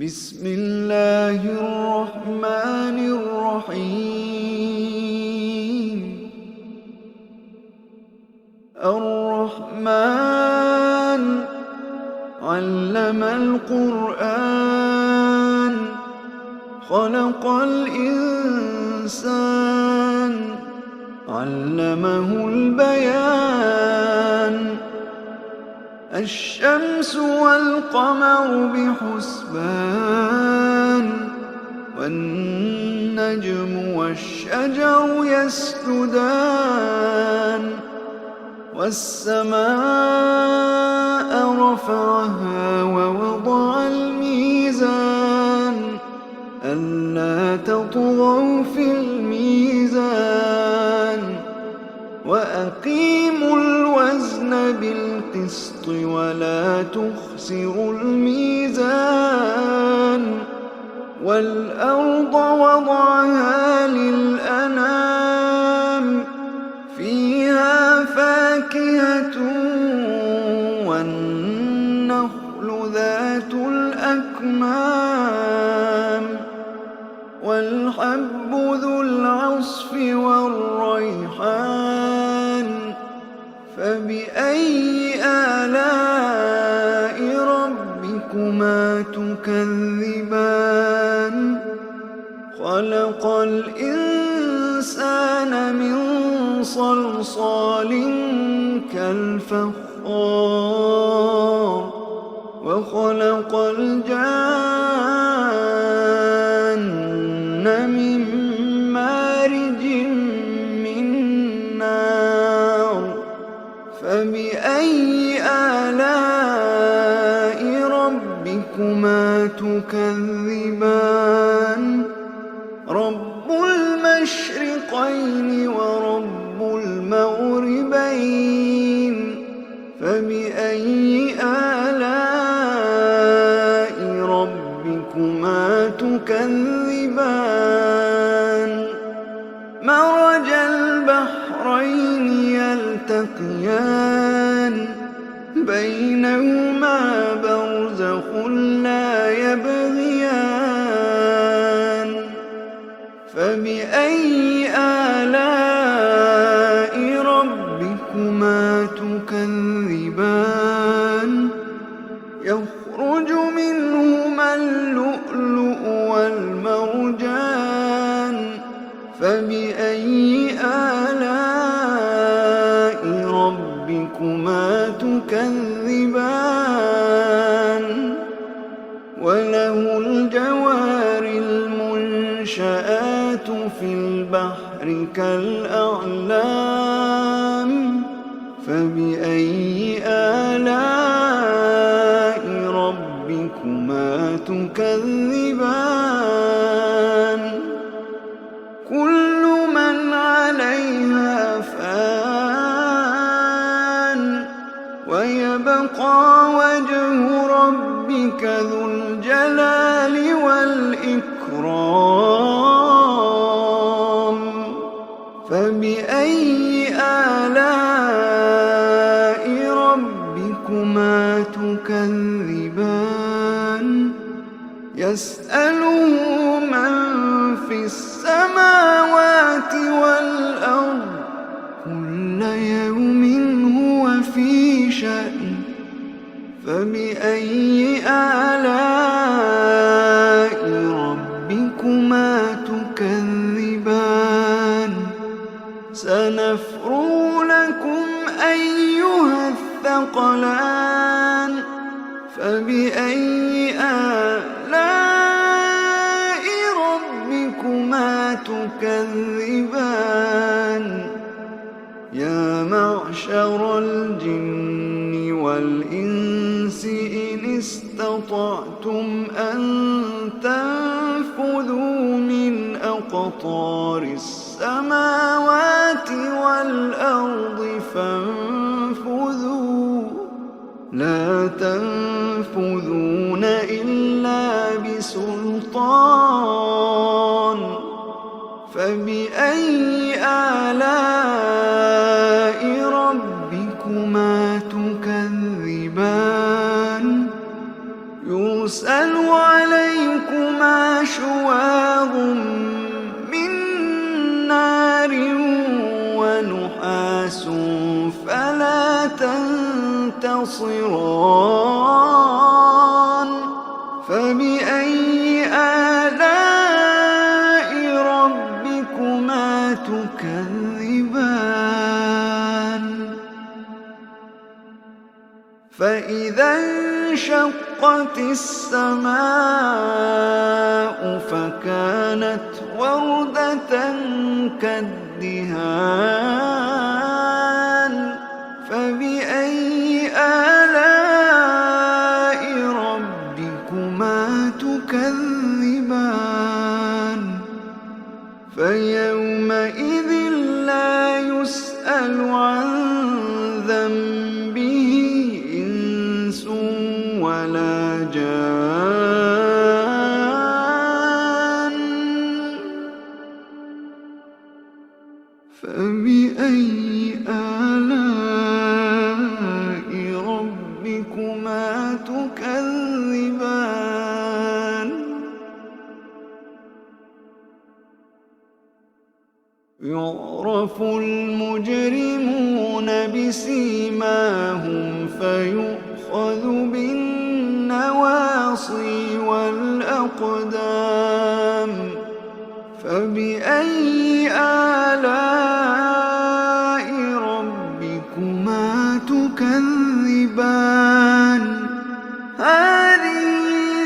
بسم الله الرحمن الرحيم. الرحمن علم القرآن خلق الإنسان علمه البيان. الشمس والقمر بحسبان والنجم والشجر يسجدان. والسماء رفعها ووضع الميزان ألا تطغوا في الميزان وأقيموا الوزن بالقسط ولا تخسروا الميزان. والأرض وضعها للأنام فيها فاكهة والنخل ذات الأكمام والحب ذو العصف والريحان. فبأي آلاء ربكما تكذبان؟ خلق الإنسان من صلصال كالفخار وخلق الجان من مارج من نار. فبأي آلاء ربكما تكذبان؟ رب المشرقين ورب المغربين. فبأي آلاء ربكما تكذبان؟ مرج البحرين يلتقيان بينهما برزخ لا يبغيان. فبأي آلاء ربكما تكذبان؟ يخرج منهما اللؤلؤ والمرجان. فبأي آلاء ربكما تكذبان؟ وله الجوار المنشآت في البحر كالأعلام. فبأي آلاء ربكما تكذبان؟ كل من عليها فان ويبقى وجه ربك ذو الجلال والإكرام. فبأي آلاء ربكما تكذبان؟ يسأله من في السماوات والأرض كل يوم هو في شأن. فبأي آلاء ربكما تكذبان؟ سنفرغ لكم أيها الثقلان. فبأي آلاء ربكما تكذبان؟ يا معشر الجن والإنس إن استطعتم أن تنفذوا من أقطار السماوات والأرض فانفذوا لا تنفذون إلا بسلطان. فبأي آلاء ربكما تكذبان؟ يرسل عليكم تنتصران فبأي آلاء ربكما تكذبان فإذا انشقت السماء فكانت وردة كالدهان فبأي آلاء ربكما تكذبان فيومئذ لا يسأل عن ذنبه إنس ولا جان فبأي آلاء ربكما تكذبان يعرف المجرمون بسيماهم فيؤخذ بالنواصي والأقدام فبأي آلاء ربكما تكذبان هذه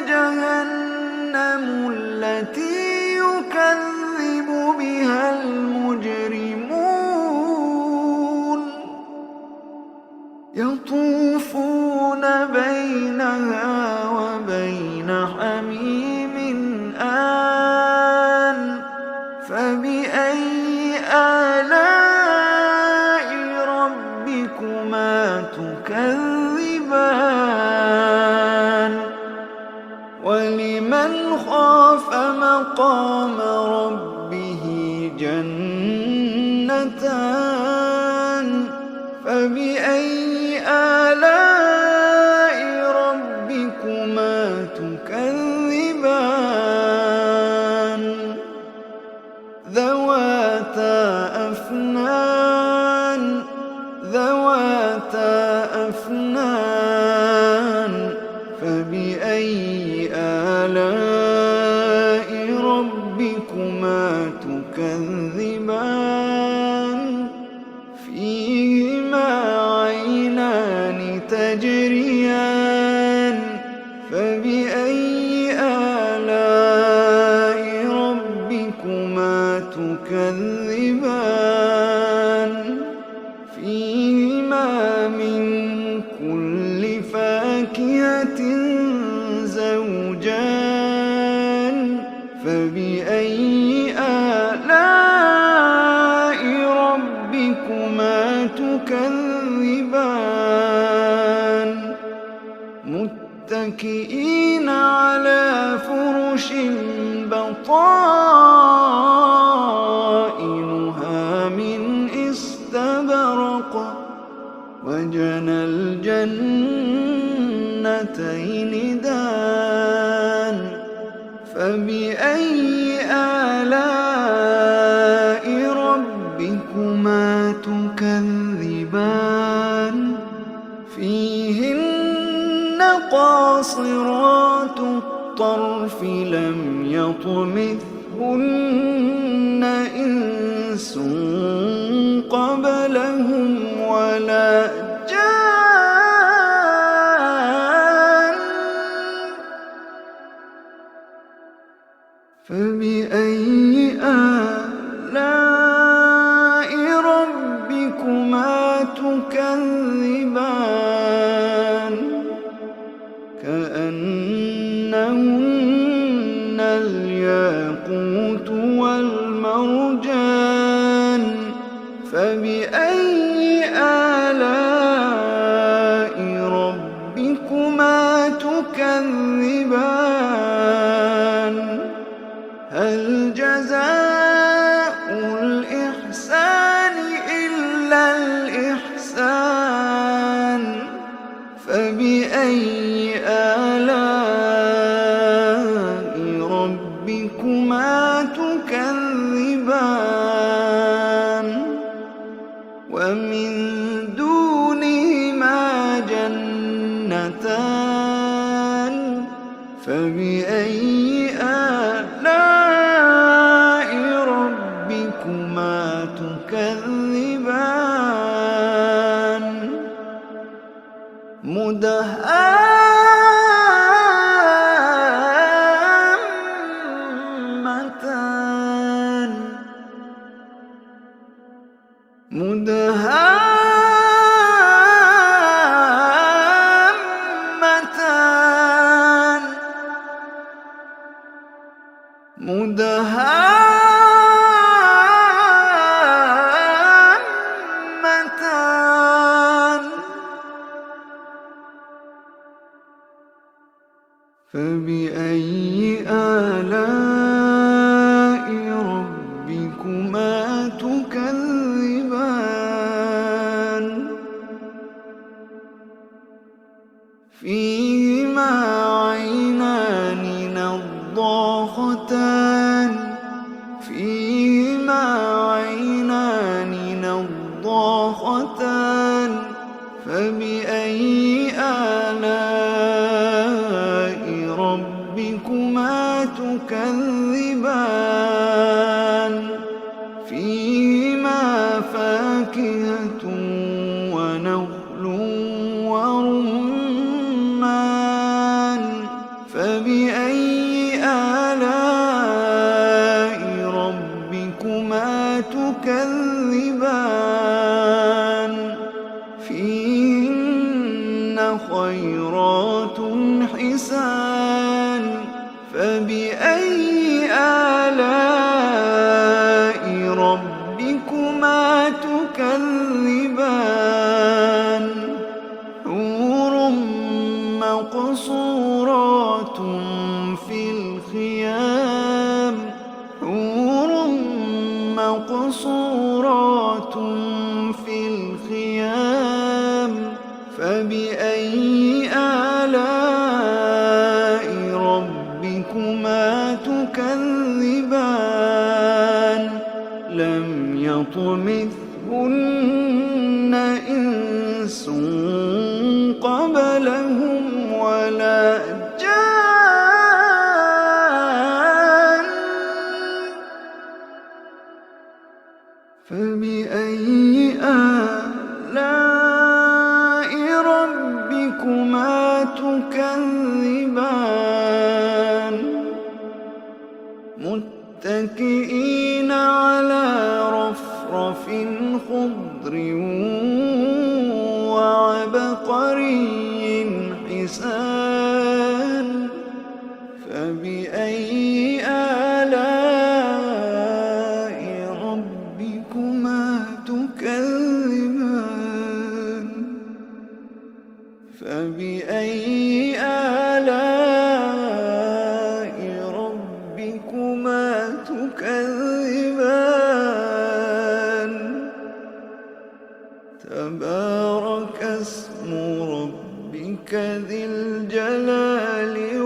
جهنم التي يكذب بها المجرمون يطوفون بينها وبين حميم آن فبأي آلاء ربكما تكذبان ولمن خاف مقام ربه جنتان فبأي آلاء ربكما تكذبان ذواتا أفنان فبأي آلاء ربكما تكذبان فيهما عينان تجريان فبأي آلاء ربكما تكذبان فيهما من كل فاكهة زوجان فبأي آلاء ربكما تكذبان متكئين على فرش بطائنها من استبرق وجنى الجنتين دان فبأي آلاء ربكما تكذبان فيهن قاصرات الطرف لم يطمثهن إنس قبلهم ولا جان فبأي آلاء ربكما تكذبان كأنهن الياقوت والمرجان فبأي آلاء ربكما تكذبان هل جزاء الإحسان إلا الإحسان فبأي آلاء ربكما تكذبان ومن دونه فبأي آلاء ربكما تكذبان مدهامتان فبأي آلاء ربكما تكذبان فيهما عينان نضاختان فبأي آلاء ربكما تكذبان فيهما فاكهة ونخل ورمان فبأي آلاء ربكما تكذبان فيهن خيرات حسان فبأي آلاء ربكما تكذبان حور مقصورات في الخيام فبأي آلاء ربكما تكذبان لم يطمثهن إنس قبلهم ولا جان فبأي آلاء ربكما تكذبان متكئين على رفرف خضر وعبقري حسان فبأي آلاء ربكما تكذبان فبأي آلاء ربكما تكذبان تبارك اسم ربك ذي الجلال